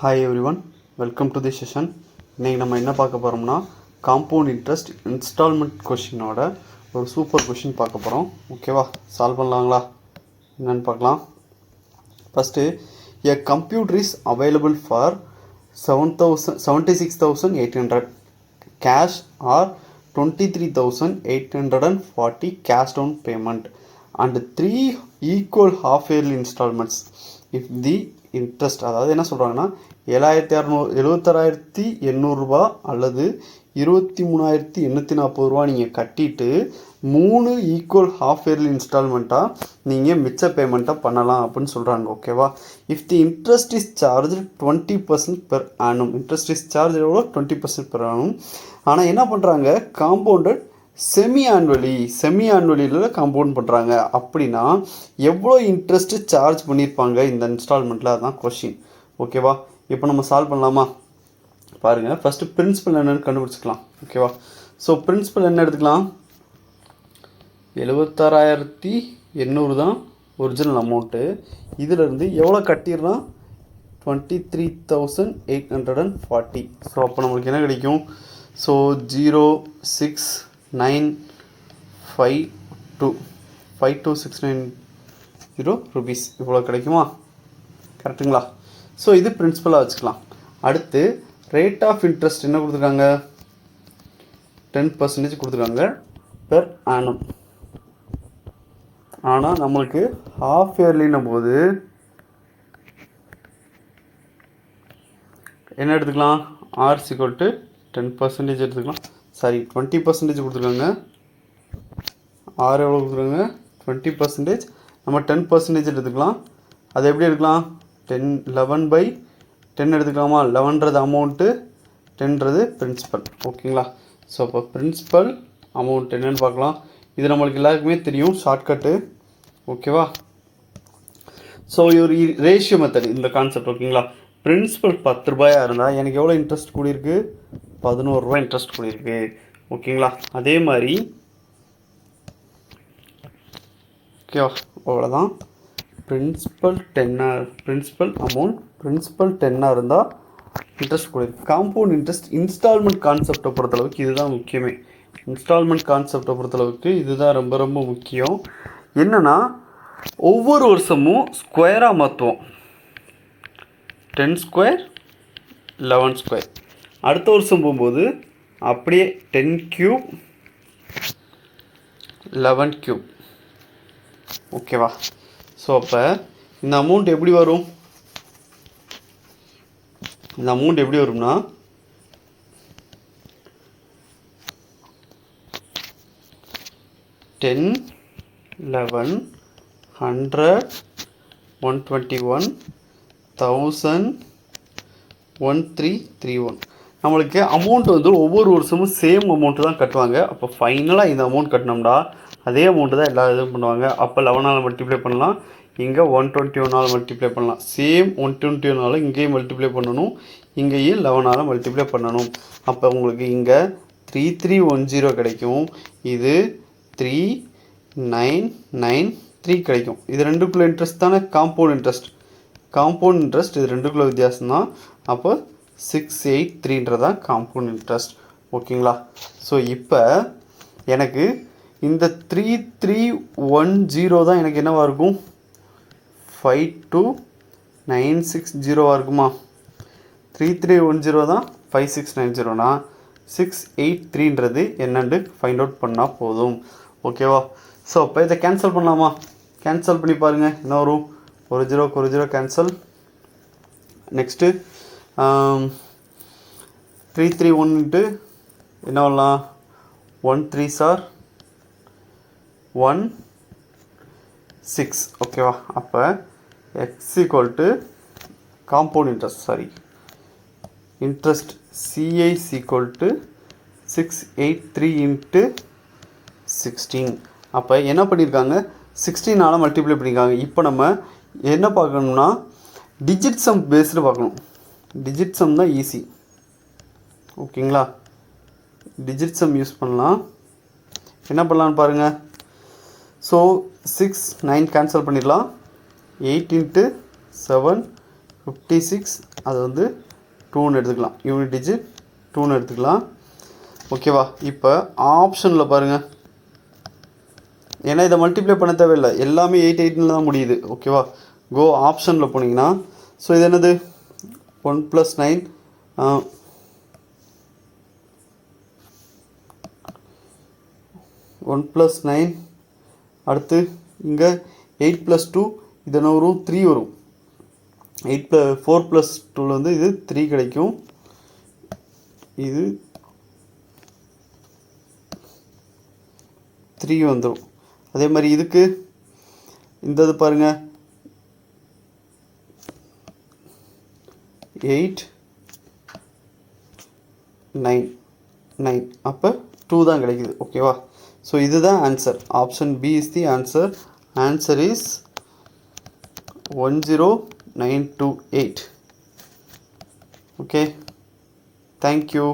Hi every one, welcome to the session. இன்றைக்கி நம்ம என்ன பார்க்க போகிறோம்னா காம்பவுண்ட் இன்ட்ரெஸ்ட் இன்ஸ்டால்மெண்ட் கொஷினோட ஒரு சூப்பர் கொஷின் பார்க்க போகிறோம். ஓகேவா, சால்வ் பண்ணலாங்களா? என்னென்னு பார்க்கலாம். First, a computer is available for 76,800 cash or 23,840 cash down payment and 3 equal half yearly installments if the interest. அதாவது என்ன சொல்கிறாங்கன்னா 76,800 அல்லது 23,840 நீங்கள் கட்டிட்டு 3 ஈக்குவல் ஹாஃப் இயர்லி இன்ஸ்டால்மெண்ட்டாக நீங்கள் மிச்ச பேமெண்ட்டாக பண்ணலாம் அப்படின்னு சொல்கிறாங்க. ஓகேவா, if the interest is charge 20% per annum. Interest is charge எவ்வளோ? 20% பெர் ஆனும். ஆனால் என்ன பண்ணுறாங்க, காம்பவுண்டட் செமி ஆனுவலியில் காம்பவுண்ட் பண்ணுறாங்க. அப்படின்னா எவ்வளோ இன்ட்ரெஸ்ட்டு சார்ஜ் பண்ணியிருப்பாங்க இந்த இன்ஸ்டால்மெண்ட்டில்? அதுதான் கொஷின். ஓகேவா, இப்போ நம்ம சால்வ் பண்ணலாமா? பாருங்கள், ஃபஸ்ட்டு பிரின்சிபல் என்னென்னு கண்டுபிடிச்சிக்கலாம். ஓகேவா, ஸோ பிரின்சிபல் என்ன எடுத்துக்கலாம்? 76,800 தான் ஒரிஜினல் அமௌண்ட்டு. இதிலேருந்து எவ்வளோ கட்டிடலாம்? 23,840. ஸோ அப்போ நம்மளுக்கு என்ன கிடைக்கும்? ஸோ 06952 rupees இவ்வளோ கிடைக்குமா? கரெக்டுங்களா? ஸோ இது பிரின்சிபலாக வச்சுக்கலாம். அடுத்து ரேட் ஆஃப் இன்ட்ரெஸ்ட் என்ன கொடுத்துருக்காங்க? 10% கொடுத்துருக்காங்க பெர் ஆனம். ஆனால் நம்மளுக்கு ஹாஃப் இயர்லின்னும் போது என்ன எடுத்துக்கலாம்? ஆர் ஈக்குவல் டு 10% எடுத்துக்கலாம். சாரி, 20% கொடுத்துருக்காங்க. ஆர் எவ்வளோ கொடுத்துருக்காங்க? 20%. நம்ம 10% எடுத்துக்கலாம். அது எப்படி எடுக்கலாம்? 11/10 எடுத்துக்கலாமா? 11றது அமௌண்ட்டு, 10றது பிரின்சிபல். ஓகேங்களா? ஸோ அப்போ பிரின்சிபல் அமௌண்ட் என்னென்னு பார்க்கலாம். இது நம்மளுக்கு எல்லாருக்குமே தெரியும், ஷார்ட்கட்டு. ஓகேவா? ஸோ ஒரு ரேஷியோ மெத்தட் இந்த கான்செப்ட். ஓகேங்களா, பிரின்சிபல் 10 ரூபாயாக இருந்தால் எனக்கு எவ்வளோ இன்ட்ரெஸ்ட் கூடியிருக்கு? 11 ரூபா இன்ட்ரெஸ்ட் கூடியிருக்கு. ஓகேங்களா, அதே மாதிரி ஓகேவா, அவ்வளோதான். பிரின்சிபல் 10 இருந்தால் இன்ட்ரெஸ்ட் கூடியிருக்கு. காம்பவுண்ட் இன்ட்ரெஸ்ட் இன்ஸ்டால்மெண்ட் கான்செப்டை பொறுத்தளவுக்கு இதுதான் முக்கியமே. இன்ஸ்டால்மெண்ட் கான்செப்டை பொறுத்தளவுக்கு இதுதான் ரொம்ப ரொம்ப முக்கியம். என்னென்னா, ஒவ்வொரு வருஷமும் ஸ்கொயராக மாற்றுவோம். 10 ஸ்கொயர் 11 ஸ்கொயர். அடுத்த வருஷம் போகும்போது அப்படியே 10 கியூப் 11 கியூப். ஓகேவா? ஸோ அப்போ இந்த அமௌண்ட் எப்படி வரும்? இந்த அமௌண்ட் எப்படி வரும்னா, $10, $11, $100, $121, $1000, $1331. நம்மளுக்கு அமௌண்ட் வந்து ஒவ்வொரு வருஷமும் சேம் அமௌண்ட்டு தான் கட்டுவாங்க. அப்போ ஃபைனலாக இந்த அமௌண்ட் கட்டினோம்னா அதே அமௌண்ட்டு தான் எல்லா இதுவும் பண்ணுவாங்க. அப்போ 11ஆல் மல்டிப்ளை பண்ணலாம், இங்கே 121ஆல் மல்டிப்ளை பண்ணலாம். சேம் 121ஆல் இங்கேயும் மல்டிப்ளை பண்ணணும், இங்கேயும் 11ஆல் மல்டிப்ளை பண்ணணும். அப்போ உங்களுக்கு இங்கே 3310 கிடைக்கும், இது 3993 கிடைக்கும். இது ரெண்டுக்குள்ளே இன்ட்ரெஸ்ட் தானே காம்பவுண்ட் இன்ட்ரெஸ்ட். இது ரெண்டுக்குள்ள வித்தியாசம் தான். அப்போ 683 காம்பவுண்ட் இன்ட்ரெஸ்ட். ஓகேங்களா? ஸோ இப்போ எனக்கு இந்த 3310 தான் எனக்கு என்னவாக இருக்கும்? 52960 இருக்குமா? 3310 தான் 5690னா 683 என்னன்னு ஃபைண்ட் அவுட் பண்ணால் போதும். ஓகேவா? ஸோ அப்போ இதை கேன்சல் பண்ணலாமா? கேன்சல் பண்ணி பாருங்கள், என்ன வரும்? ஒரு ஜீரோ கேன்சல். நெக்ஸ்ட்டு 331 என்ன வரலாம்? 1 3s are 16. ஓகேவா? அப்போ x equal to compound interest CI equal to 683 × 16. அப்போ என்ன பண்ணியிருக்காங்க? 16ஆல் மல்டிப்ளை பண்ணியிருக்காங்க. இப்போ நம்ம என்ன பார்க்கணும்னா டிஜிட் சம் பேஸ்டு பார்க்கணும். டிஜிட் சம் தான் ஈஸி. ஓகேங்களா, டிஜிட் சம் யூஸ் பண்ணலாம். என்ன பண்ணலான்னு பாருங்கள். ஸோ 6 9 கேன்சல் பண்ணிடலாம். 8 × 7 56 அது வந்து 2ன்னு எடுத்துக்கலாம், யூனிட் டிஜிட் 2ன்னு எடுத்துக்கலாம். ஓகேவா? இப்போ ஆப்ஷனில் பாருங்கள், ஏன்னா இதை மல்டிப்ளை பண்ண தேவையில்லை, எல்லாமே 8 8ன்னு தான் முடியுது. ஓகேவா? கோ ஆப்ஷனில் போனீங்கன்னா, ஸோ இது என்னது 1 + 9 1 + 9, அடுத்து இங்கே 8 + 2, இது என்ன வரும் 3 வரும். 4 + 2 வந்து இது 3 கிடைக்கும். இது 3 வந்துடும். அதே மாதிரி இதுக்கு இந்த இது பாருங்கள் 8 9 9, அப்போ 2 தான் கிடைக்குது. ஓகேவா? ஸோ இதுதான் answer. Option B is the answer. Answer is 10928. Okay, thank you.